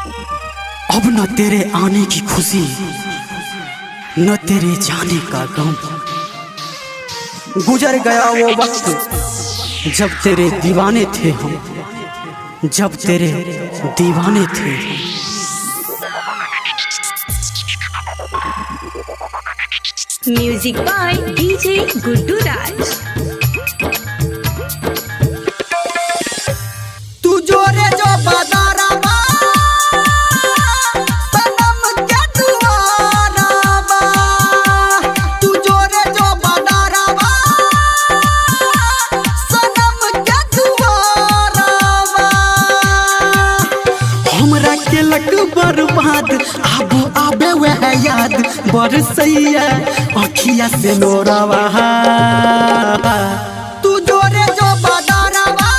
अब न तेरे आने की खुशी न तेरे जाने का गम। गुजर गया वो वक्त जब तेरे दीवाने थे हम, जब तेरे दीवाने थे। म्यूजिक बाय डीजे गुड्डू राज। तू जोरे जो बाजारावा सनम के दुआरावा, तू जोरे जो बाजारावा सनम के दुआरावा। हमरा के लक बर्बाद आबू आबे वह याद बरसैया अखिया से नोरावा। तू जोरे जो बाजारावा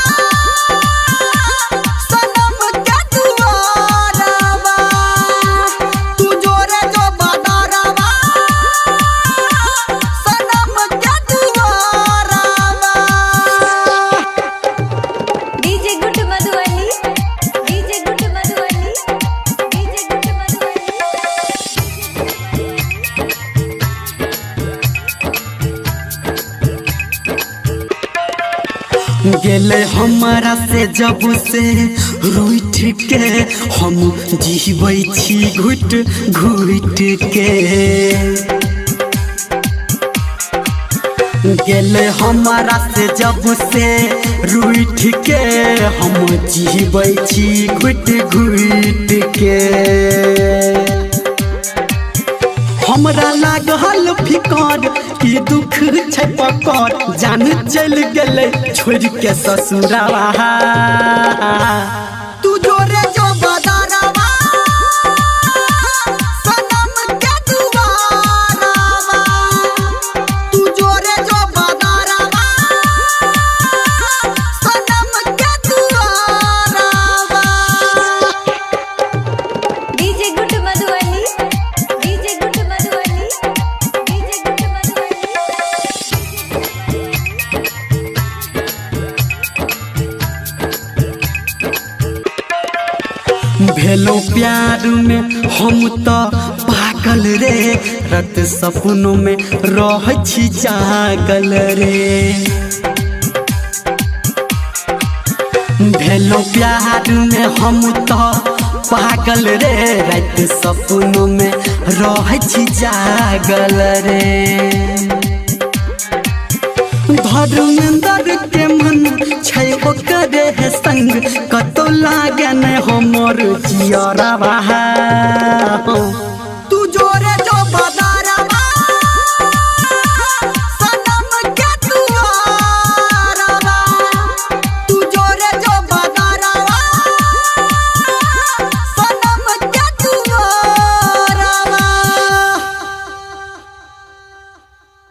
सनम के दुआरावा, तू जोरे जो बाजारावा सनम के दुआरावा। DJ Guddu Madhubani, DJ Guddu Madhubani, DJ Guddu Madhubani. गेले हमारा से जब से रूठ के हम जीवै छी घुट घुट के। गेले हमारा से जब से रूठ के हम जीवै छी घुट घुट के। हमरा लागल फिकर कि दुख छै पकड़, जान चल गेले छोड़ के ससुरावा। तू जोरे जो बाजारावा सनम के दुआरावा, तू जोरे जो बाजारावा सनम के दुआरावा। DJ Guddu Madhubani, DJ Guddu Madhubani, DJ Guddu Madhubani. भेलो प्यार में हम तो पागल रे, रात सपनों में रह छी जागल रे। भेलो प्यार में हम तो पागल रे, रात सपनों में रह छी जागल रे। धर्मेंद्र के मन छै ओकरे संग, कतौ लागे न हमर जियरावा।